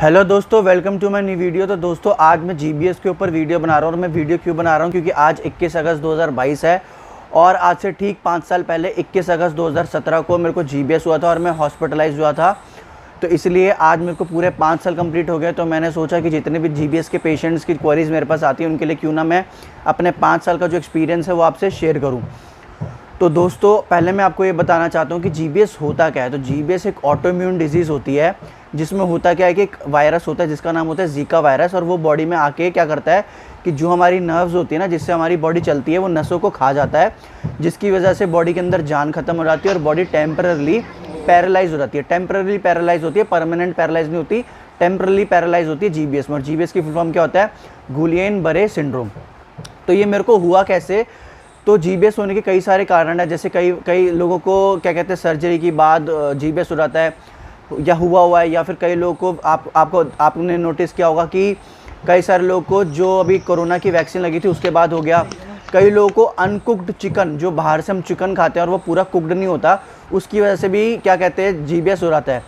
Hello दोस्तों, welcome to my new video. तो दोस्तों आज मैं जीबीएस के ऊपर वीडियो बना रहा हूँ और मैं वीडियो क्यों बना रहा हूँ क्योंकि आज 21 अगस्त 2022 है और आज से ठीक 5 साल पहले 21 अगस्त 2017 को मेरे को जीबीएस हुआ था और मैं हॉस्पिटलाइज हुआ था। तो इसलिए आज मेरे को पूरे 5 साल कंप्लीट हो गए। तो मैंने सोचा कि जितने भी जीबीएस के पेशेंट्स की क्वेरीज मेरे पास आती हैं उनके लिए क्यों ना मैं अपने 5 साल का जो एक्सपीरियंस है वो आपसे शेयर करूँ। तो दोस्तों पहले मैं आपको ये बताना चाहता हूँ कि जीबीएस होता क्या है। तो जीबीएस एक ऑटोइम्यून डिजीज़ होती है जिसमें होता क्या है कि एक वायरस होता है जिसका नाम होता है जीका वायरस, और वो बॉडी में आके क्या करता है कि जो हमारी नर्व्स होती है ना, जिससे हमारी बॉडी चलती है, वो नसों को खा जाता है, जिसकी वजह से बॉडी के अंदर जान खत्म हो जाती है और बॉडी टेम्पररली पैरालाइज हो जाती है। टेम्पररली पैरालाइज होती है, परमानेंट पैरालाइज नहीं होती, टेम्पररली पैरालाइज होती है जीबीएस में। और जीबीएस की फुल फॉर्म क्या होता है? गुलियन बरे सिंड्रोम। तो ये मेरे को हुआ कैसे? तो जीबीएस होने के कई सारे कारण हैं। जैसे कई लोगों को क्या कहते हैं, सर्जरी के बाद जीबीएस हो जाता है या हुआ है, या फिर कई लोगों को आपने नोटिस किया होगा कि कई सारे लोगों को जो अभी कोरोना की वैक्सीन लगी थी उसके बाद हो गया। कई लोगों को अनकुक्ड चिकन, जो बाहर से हम चिकन खाते हैं और वो पूरा कुक्ड नहीं होता, उसकी वजह से भी क्या कहते हैं जीबीएस हो जाता है।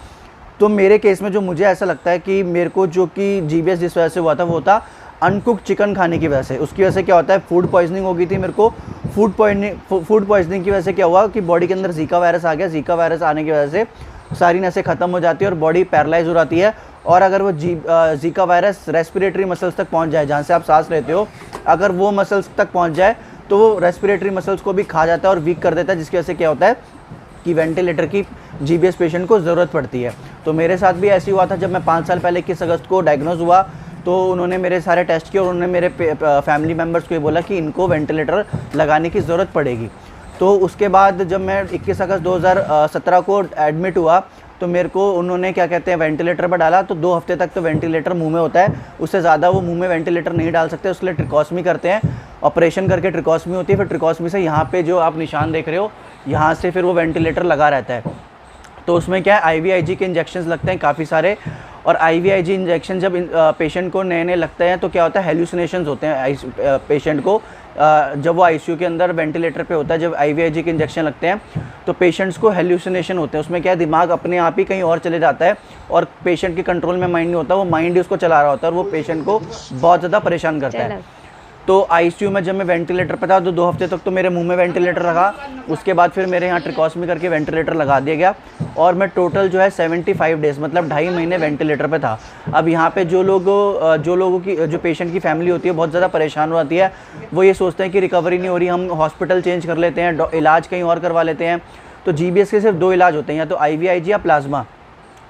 तो मेरे केस में जो मुझे ऐसा लगता है कि मेरे को जो कि जीबीएस जिस वजह से हुआ था वो था अनकुक्ड चिकन खाने की वजह से। उसकी वजह से क्या होता है, फूड पॉइजनिंग हो गई थी मेरे को। फूड पॉइजनिंग की वजह से क्या हुआ कि बॉडी के अंदर जीका वायरस आ गया। जीका वायरस आने की वजह से सारी नसें खत्म हो जाती है और बॉडी पैरालाइज हो जाती है। और अगर वो जीका वायरस रेस्पिरेटरी मसल्स तक पहुंच जाए, जहाँ से आप सांस लेते हो, अगर वो मसल्स तक पहुंच जाए तो वो रेस्पिरेटरी मसल्स को भी खा जाता है और वीक कर देता है, जिसकी वजह से क्या होता है कि वेंटिलेटर की जीबीएस पेशेंट को ज़रूरत पड़ती है। तो मेरे साथ भी ऐसे हुआ था। जब मैं 5 साल पहले 21 अगस्त को डायग्नोज हुआ तो उन्होंने मेरे सारे टेस्ट किए और उन्होंने मेरे फैमिली मेम्बर्स को ये बोला कि इनको वेंटिलेटर लगाने की ज़रूरत पड़ेगी। तो उसके बाद जब मैं 21 अगस्त 2017 को एडमिट हुआ तो मेरे को उन्होंने क्या कहते हैं वेंटिलेटर पर डाला। तो 2 हफ्ते तक तो वेंटिलेटर मुंह में होता है, उससे ज़्यादा वो मुंह में वेंटिलेटर नहीं डाल सकते। उसके लिए ट्रिकोस्मी करते हैं, ऑपरेशन करके ट्रिकोस्मी होती है। फिर ट्रिकोस्मी से यहाँ पे जो आप निशान देख रहे हो, यहाँ से फिर वो वेंटिलेटर लगा रहता है। तो उसमें क्या है, IVIG के इंजेक्शंस लगते हैं काफ़ी सारे। और IVIG इंजेक्शन जब पेशेंट को नए लगते हैं तो क्या होता है, हेल्यूसिनेशंस होते हैं पेशेंट को। जब वो आईसीयू के अंदर वेंटिलेटर पे होता है, जब IVIG के इंजेक्शन लगते हैं तो पेशेंट्स को हेल्यूसिनेशन होते हैं। उसमें क्या है, दिमाग अपने आप ही कहीं और चले जाता है और पेशेंट के कंट्रोल में माइंड नहीं होता, वो माइंड ही उसको चला रहा होता है और वो पेशेंट को बहुत ज़्यादा परेशान करता है। तो आईसीयू में जब मैं वेंटिलेटर पर था तो 2 हफ्ते तक तो मेरे मुंह में वेंटिलेटर लगा। उसके बाद फिर मेरे यहाँ ट्रिकोस्मी करके वेंटिलेटर लगा दिया गया और मैं टोटल जो है 75 डेज़ मतलब 2.5 महीने वेंटिलेटर पे था। अब यहाँ पे जो लोगों की जो पेशेंट की फैमिली होती है बहुत ज़्यादा परेशान हो जाती है। वो ये सोचते हैं कि रिकवरी नहीं हो रही, हम हॉस्पिटल चेंज कर लेते हैं, इलाज कहीं और करवा लेते हैं। तो जीबीएस के सिर्फ 2 इलाज होते हैं, या तो IVIG या प्लाज्मा।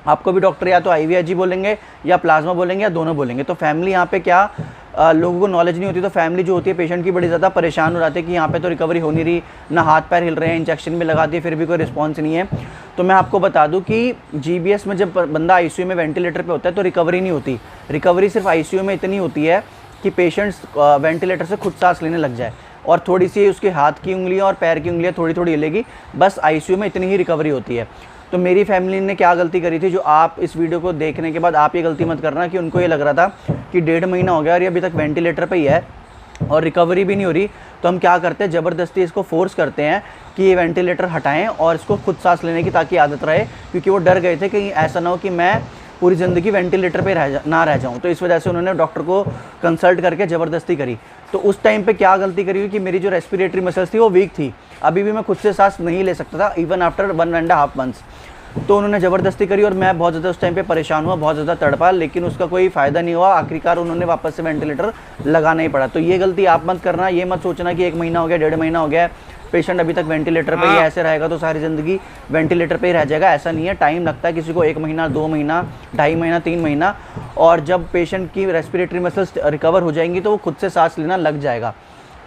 आपको भी डॉक्टर या तो IVIG बोलेंगे या प्लाज्मा बोलेंगे या दोनों बोलेंगे। तो फैमिली यहाँ पे क्या लोगों को नॉलेज नहीं होती, तो फैमिली जो होती है पेशेंट की बड़ी ज़्यादा परेशान हो जाती है कि यहाँ पे तो रिकवरी हो नहीं रही, ना हाथ पैर हिल रहे हैं, इंजेक्शन भी लगा दिए फिर भी कोई रिस्पॉन्स नहीं है। तो मैं आपको बता दूँ कि जीबीएस में जब बंदा आईसीयू में वेंटिलेटर पे होता है तो रिकवरी नहीं होती। रिकवरी सिर्फ आईसीयू में इतनी होती है कि पेशेंट्स वेंटिलेटर से खुद सांस लेने लग जाए और थोड़ी सी उसके हाथ की उंगलियाँ और पैर की उंगलियाँ थोड़ी थोड़ी हिलेगी, बस आईसीयू में इतनी ही रिकवरी होती है। तो मेरी फैमिली ने क्या गलती करी थी, जो आप इस वीडियो को देखने के बाद आप ये गलती मत करना कि उनको ये लग रहा था कि 1.5 महीना हो गया और ये अभी तक वेंटिलेटर पे ही है और रिकवरी भी नहीं हो रही। तो हम क्या करते हैं, ज़बरदस्ती इसको फोर्स करते हैं कि ये वेंटिलेटर हटाएं और इसको खुद सांस लेने की ताकि आदत रहे, क्योंकि वो डर गए थे कि ऐसा ना हो कि मैं पूरी ज़िंदगी वेंटिलेटर पे ना रह जाऊँ। तो इस वजह से उन्होंने डॉक्टर को कंसल्ट करके ज़बरदस्ती करी। तो उस टाइम पे क्या गलती करी हुई कि मेरी जो रेस्पिरेटरी मसल्स थी वो वीक थी, अभी भी मैं खुद से सांस नहीं ले सकता था इवन आफ्टर 1.5 मंथ्स। तो उन्होंने ज़बरदस्ती करी और मैं बहुत ज़्यादा उस टाइम पे परेशान हुआ, बहुत ज़्यादा तड़पा, लेकिन उसका कोई फ़ायदा नहीं हुआ। आखिरकार उन्होंने वापस से वेंटिलेटर लगाना ही पड़ा। तो ये गलती आप मत करना, ये मत सोचना कि 1 महीना हो गया, 1.5 महीना हो गया, पेशेंट अभी तक वेंटिलेटर पे ही ऐसे रहेगा तो सारी ज़िंदगी वेंटिलेटर पे ही रह जाएगा। ऐसा नहीं है, टाइम लगता है किसी को 1 महीना, 2 महीना, 2.5 महीना, 3 महीना। और जब पेशेंट की रेस्पिरेटरी मसल्स रिकवर हो जाएंगी तो वो खुद से सांस लेना लग जाएगा।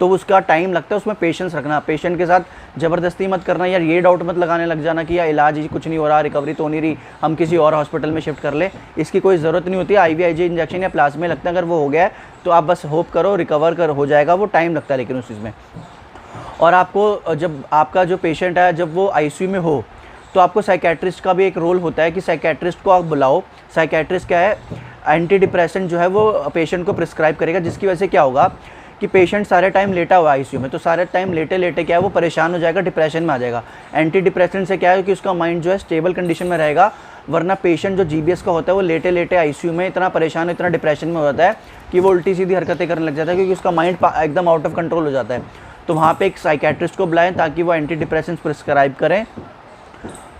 तो उसका टाइम लगता है, उसमें पेशेंस रखना, पेशेंट के साथ ज़बरदस्ती मत करना, यार ये डाउट मत लगाने लग जाना कि यार इलाज ही कुछ नहीं हो रहा, रिकवरी तो नहीं रही, हम किसी और हॉस्पिटल में शिफ्ट कर ले। इसकी कोई ज़रूरत नहीं होती है। IVIG इंजेक्शन या प्लाज्मा लगता है, अगर वो हो गया है तो आप बस होप करो रिकवर हो जाएगा। वो टाइम लगता है लेकिन उस चीज़ में। और आपको जब आपका जो पेशेंट है जब वो आईसीयू में हो तो आपको साइकेट्रिस्ट का भी एक रोल होता है कि साइकेट्रिस्ट को आप बुलाओ। साइकेट्रिस्ट क्या है, एंटी डिप्रेसेंट जो है वो पेशेंट को प्रिस्क्राइब करेगा, जिसकी वजह से क्या होगा कि पेशेंट सारे टाइम लेटा हुआ है आईसीयू में, तो सारे टाइम लेटे लेटे क्या है वो परेशान हो जाएगा, डिप्रेशन में आ जाएगा। एंटी डिप्रेसेंट से क्या है कि उसका माइंड जो है स्टेबल कंडीशन में रहेगा, वरना पेशेंट जो जीबीएस का होता है वो लेटे लेटे आईसीयू में इतना परेशान, इतना डिप्रेशन में होता है कि वो उल्टी सीधी हरकतें करने लग जाता है, क्योंकि उसका माइंड एकदम आउट ऑफ कंट्रोल हो जाता है। तो वहाँ पे एक साइकेट्रिस्ट को बुलाएं ताकि वो एंटी डिप्रेसेंस प्रिस्क्राइब करें,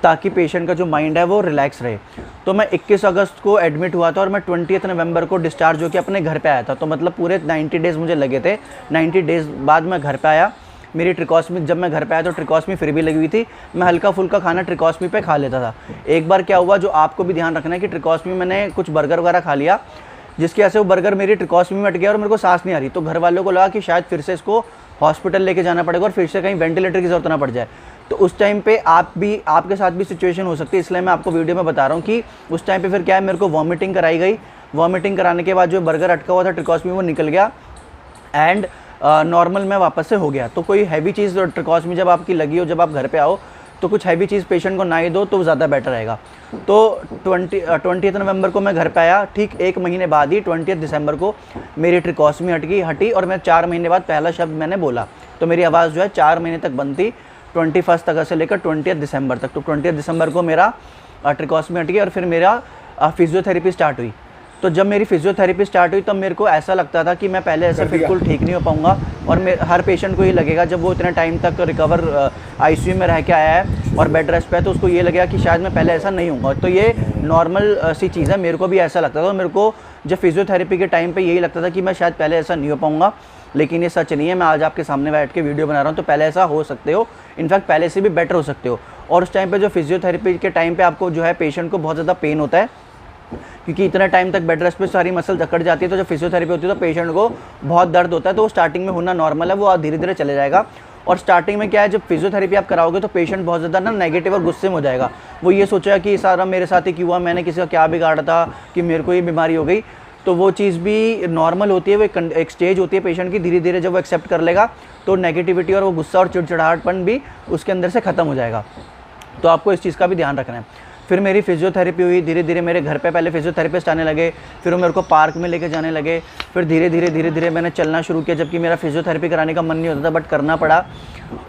ताकि पेशेंट का जो माइंड है वो रिलैक्स रहे। तो मैं 21 अगस्त को एडमिट हुआ था और मैं 20 नवंबर को डिस्चार्ज होकर अपने घर पे आया था। तो मतलब पूरे 90 डेज़ मुझे लगे थे। 90 डेज़ बाद मैं घर पे आया। मेरी ट्रिकोस्मी, जब मैं घर पे आया तो ट्रिकोस्मी फिर भी लगी हुई थी। मैं हल्का फुल्का खाना ट्रिकोस्मी पे खा लेता था। एक बार क्या हुआ, जो आपको भी ध्यान रखना है कि ट्रिकोस्मी मैंने कुछ बर्गर वगैरह खा लिया, जिसकी वजह से वो बर्गर मेरी ट्रिकोस्मी में अट गया और मेरे को सांस नहीं आ रही। तो घर वालों को लगा कि शायद फिर से इसको हॉस्पिटल लेके जाना पड़ेगा और फिर से कहीं वेंटिलेटर की ज़रूरत ना पड़ जाए। तो उस टाइम पे आपके साथ भी सिचुएशन हो सकती है, इसलिए मैं आपको वीडियो में बता रहा हूँ कि उस टाइम पे फिर क्या है, मेरे को वॉमिटिंग कराई गई। वॉमिटिंग कराने के बाद जो बर्गर अटका हुआ था ट्रिकोस्मी वो निकल गया एंड नॉर्मल में वापस से हो गया। तो कोई हैवी चीज़ ट्रिकोस्मी जब आपकी लगी हो, जब आप घर पे आओ, तो कुछ हैवी चीज़ पेशेंट को ना ही दो तो ज़्यादा बेटर रहेगा। तो 20 नवंबर को मैं घर पे आया। ठीक 1 महीने बाद ही 20 दिसंबर को मेरी ट्रिकोस्मी हटी और मैं 4 महीने बाद पहला शब्द मैंने बोला। तो मेरी आवाज़ जो है 4 महीने तक बंद थी, 21 अगस्त से लेकर 20 दिसंबर तक। तो 20 दिसंबर को मेरा ट्रिकोस्मी हट गई और फिर मेरा फिजियोथेरेपी स्टार्ट हुई। तो जब मेरी फिजियोथेरेपी स्टार्ट हुई तब मेरे को ऐसा लगता था कि मैं पहले ऐसे बिल्कुल ठीक नहीं हो पाऊँगा। और हर पेशेंट को ये लगेगा जब वो इतने टाइम तक रिकवर आईसीयू में रह के आया है और बेड रेस्ट पे है, तो उसको ये लगेगा कि शायद मैं पहले ऐसा नहीं हूँगा। तो ये नॉर्मल सी चीज़ है, मेरे को भी ऐसा लगता था। मेरे को जब फिजियोथेरेपी के टाइम पे यही लगता था कि मैं शायद पहले ऐसा नहीं हो पाऊँगा, लेकिन ये सच नहीं है। मैं आज आपके सामने बैठ के वीडियो बना रहा हूँ, तो पहले ऐसा हो सकते हो, इनफैक्ट पहले से भी बेटर हो सकते हो। और उस टाइम पे जो फिजियोथेरेपी के टाइम पे आपको जो है पेशेंट को बहुत ज़्यादा पेन होता है, क्योंकि इतना टाइम तक बेड रेस्ट पे सारी मसल जकड़ जाती है। तो जब फिजियोथेरेपी होती है तो पेशेंट को बहुत दर्द होता है। तो वो स्टार्टिंग में होना नॉर्मल है, वो धीरे धीरे चले जाएगा। और स्टार्टिंग में क्या है, जब फिजियोथेरेपी आप कराओगे तो पेशेंट बहुत ज़्यादा ना नेगेटिव और गुस्से में हो जाएगा। वो ये सोचेगा कि सारा मेरे साथ ही क्यों हुआ, मैंने किसी का क्या बिगाड़ा था कि मेरे को ये बीमारी हो गई। तो वो चीज़ भी नॉर्मल होती है, वो एक स्टेज होती है पेशेंट की। धीरे धीरे जब वो एक्सेप्ट कर लेगा तो नेगेटिविटी और वो गुस्सा और चिड़चिड़ाहटपन भी उसके अंदर से ख़त्म हो जाएगा। तो आपको इस चीज़ का भी ध्यान रखना है। फिर मेरी फिजियोथेरेपी हुई। धीरे धीरे मेरे घर पे पहले फिजियोथेरेपिस्ट आने लगे, फिर वो मेरे को पार्क में लेके जाने लगे। फिर धीरे धीरे मैंने चलना शुरू किया, जबकि मेरा फिजियोथेरेपी कराने का मन नहीं होता था, बट करना पड़ा।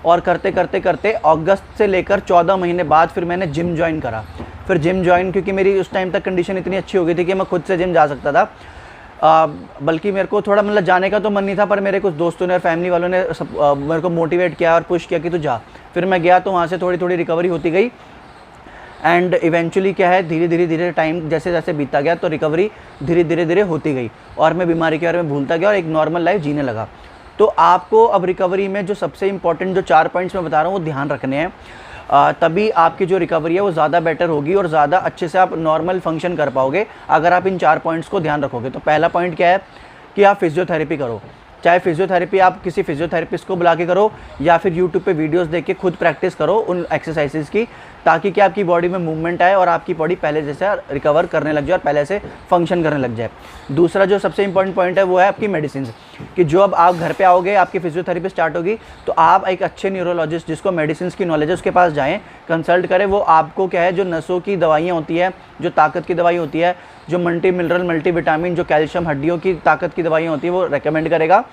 और करते करते अगस्त से लेकर 14 महीने बाद फिर मैंने जिम ज्वाइन करा। फिर जिम ज्वाइन, क्योंकि मेरी उस टाइम तक कंडीशन इतनी अच्छी हो गई थी कि मैं खुद से जिम जा सकता था। बल्कि मेरे को थोड़ा मतलब जाने का तो मन नहीं था, पर मेरे कुछ दोस्तों ने और फैमिली वालों ने मेरे को मोटिवेट किया और पुश किया कि तू जा। फिर मैं गया, तो वहाँ से थोड़ी थोड़ी रिकवरी होती गई। एंड इवेंचुअली क्या है, धीरे धीरे टाइम जैसे जैसे बीतता गया तो रिकवरी धीरे धीरे होती गई और मैं बीमारी के बारे में भूलता गया और एक नॉर्मल लाइफ जीने लगा। तो आपको अब रिकवरी में जो सबसे इंपॉर्टेंट जो 4 पॉइंट्स मैं बता रहा हूँ वो ध्यान रखने हैं, तभी आपकी जो रिकवरी है वो ज़्यादा बेटर होगी और ज़्यादा अच्छे से आप नॉर्मल फंक्शन कर पाओगे अगर आप इन 4 पॉइंट्स को ध्यान रखोगे। तो पहला पॉइंट क्या है कि आप फिजियोथेरेपी करो। चाहे फिजियोथेरेपी आप किसी फिजियोथेरेपिस्ट को बुला के करो या फिर यूट्यूब पे वीडियोस देख के खुद प्रैक्टिस करो उन एक्सरसाइजेज की, ताकि क्या आपकी बॉडी में मूवमेंट आए और आपकी बॉडी पहले जैसे रिकवर करने लग जाए और पहले से फंक्शन करने लग जाए। दूसरा जो सबसे इंपॉर्टेंट पॉइंट है वो है आपकी मेडिसिन, कि जो अब आप घर पे आओगे, आपकी फिजियोथेरेपी स्टार्ट होगी, तो आप एक अच्छे न्यूरोलॉजिस्ट जिसको मेडिसिन की नॉलेज है उसके पास जाएँ, कंसल्ट करें। वो आपको क्या है, जो नसों की दवाइयाँ होती है, जो ताकत की दवाई होती है, जो मल्टी मिनरल मल्टी विटामिन, जो कैल्शियम, हड्डियों की ताकत की दवाइयाँ होती है, वो रेकमेंड करेगा।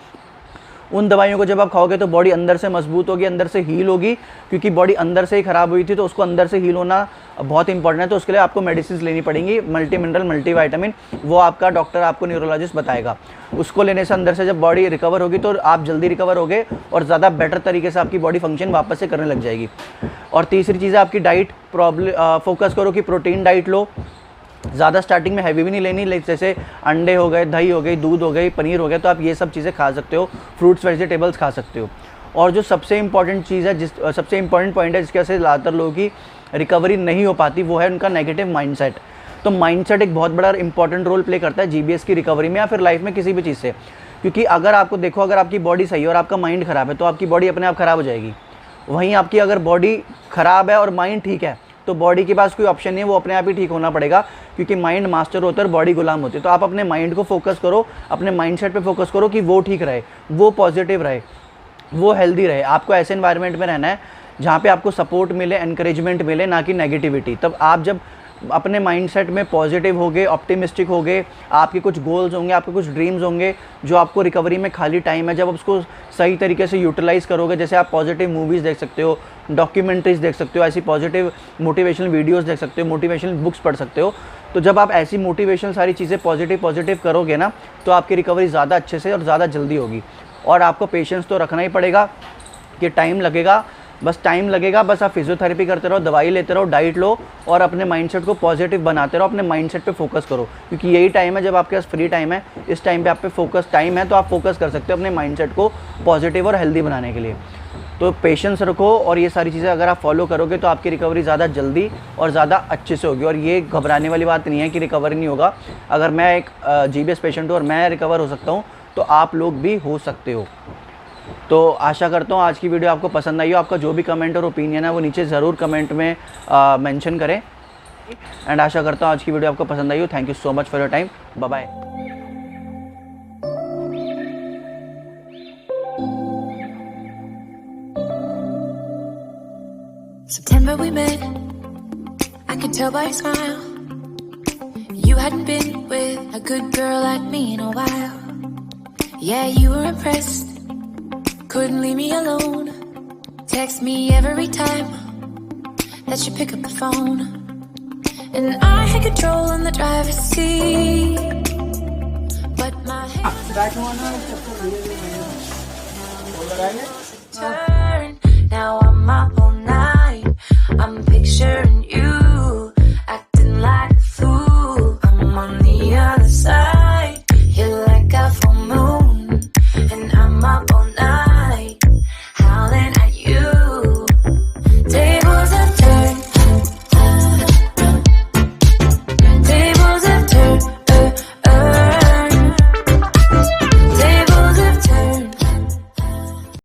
उन दवाइयों को जब आप खाओगे तो बॉडी अंदर से मजबूत होगी, अंदर से हील होगी, क्योंकि बॉडी अंदर से ही ख़राब हुई थी, तो उसको अंदर से हील होना बहुत इंपॉर्टेंट है। तो उसके लिए आपको मेडिसिन लेनी पड़ेंगी, मल्टी मिनरल मल्टी विटामिन, वो आपका डॉक्टर, आपको न्यूरोलॉजिस्ट बताएगा। उसको लेने से अंदर से जब बॉडी रिकवर होगी तो आप जल्दी रिकवर होगे और ज़्यादा बेटर तरीके से आपकी बॉडी फंक्शन वापस से करने लग जाएगी। और तीसरी चीज़ है आपकी डाइट, फोकस करो कि प्रोटीन डाइट लो। ज़्यादा स्टार्टिंग में हैवी भी नहीं लेनी, जैसे अंडे हो गए, दही हो गई, दूध हो गई, पनीर हो गया, तो आप ये सब चीज़ें खा सकते हो, फ्रूट्स वेजिटेबल्स खा सकते हो। और जो सबसे इंपॉर्टेंट चीज़ है, सबसे इंपॉर्टेंट पॉइंट है जिसके वजह से ज़्यादातर लोगों की रिकवरी नहीं हो पाती, वो है उनका नेगेटिव माइंडसेट। तो माइंडसेट एक बहुत बड़ा इंपॉर्टेंट रोल प्ले करता है जीबीएस की रिकवरी में या फिर लाइफ में किसी भी चीज़ से। क्योंकि अगर आपको देखो, अगर आपकी बॉडी सही है और आपका माइंड ख़राब है तो आपकी बॉडी अपने आप ख़राब हो जाएगी। वहीं आपकी अगर बॉडी ख़राब है और माइंड ठीक है तो बॉडी के पास कोई ऑप्शन नहीं है, वो अपने आप ही ठीक होना पड़ेगा, क्योंकि माइंड मास्टर होता है और बॉडी गुलाम होती है। तो आप अपने माइंड को फोकस करो, अपने माइंडसेट पे फोकस करो कि वो ठीक रहे, वो पॉजिटिव रहे, वो हेल्दी रहे। आपको ऐसे एनवायरनमेंट में रहना है जहाँ पे आपको सपोर्ट मिले, एनकरेजमेंट मिले, ना कि नेगेटिविटी। तब आप जब अपने माइंडसेट में पॉजिटिव होगे, ऑप्टिमिस्टिक होगे, आपके कुछ गोल्स होंगे, आपके कुछ ड्रीम्स होंगे जो आपको रिकवरी में खाली टाइम है, जब आप उसको सही तरीके से यूटिलाइज़ करोगे, जैसे आप पॉजिटिव मूवीज़ देख सकते हो, डॉक्यूमेंट्रीज देख सकते हो, ऐसी पॉजिटिव मोटिवेशनल वीडियोस देख सकते हो, मोटिवेशनल बुक्स पढ़ सकते हो। तो जब आप ऐसी मोटिवेशनल सारी चीज़ें पॉजिटिव करोगे ना, तो आपकी रिकवरी ज़्यादा अच्छे से और ज़्यादा जल्दी होगी। और आपको पेशेंस तो रखना ही पड़ेगा कि टाइम लगेगा, बस आप फिजियोथेरेपी करते रहो, दवाई लेते रहो, डाइट लो और अपने माइंडसेट को पॉजिटिव बनाते रहो, अपने माइंडसेट पे फोकस करो, क्योंकि यही टाइम है जब आपके पास फ्री टाइम है। इस टाइम पे आप पे फोकस टाइम है, तो आप फोकस कर सकते हो अपने माइंडसेट को पॉजिटिव और हेल्दी बनाने के लिए। तो पेशेंस रखो और ये सारी चीज़ें अगर आप फॉलो करोगे तो आपकी रिकवरी ज़्यादा जल्दी और ज़्यादा अच्छे से होगी। और ये घबराने वाली बात नहीं है कि रिकवर नहीं होगा। अगर मैं एक GBS पेशेंट हूँ और मैं रिकवर हो सकता हूँ, तो आप लोग भी हो सकते हो। तो आशा करता हूँ आज की वीडियो आपको पसंद आई हो। आपका जो भी कमेंट और ओपिनियन है वो नीचे ज़रूर कमेंट में मेंशन करें। एंड आशा करता हूँ आज की वीडियो आपको पसंद आई हो। Thank you so much for your time. Bye bye. September we met, I could tell by your smile. You hadn't been with a good girl like me in a while. Yeah, you were impressed, couldn't leave me alone. Text me every time that you pick up the phone. And I had control in the driver's seat, but my head turned. Now I'm my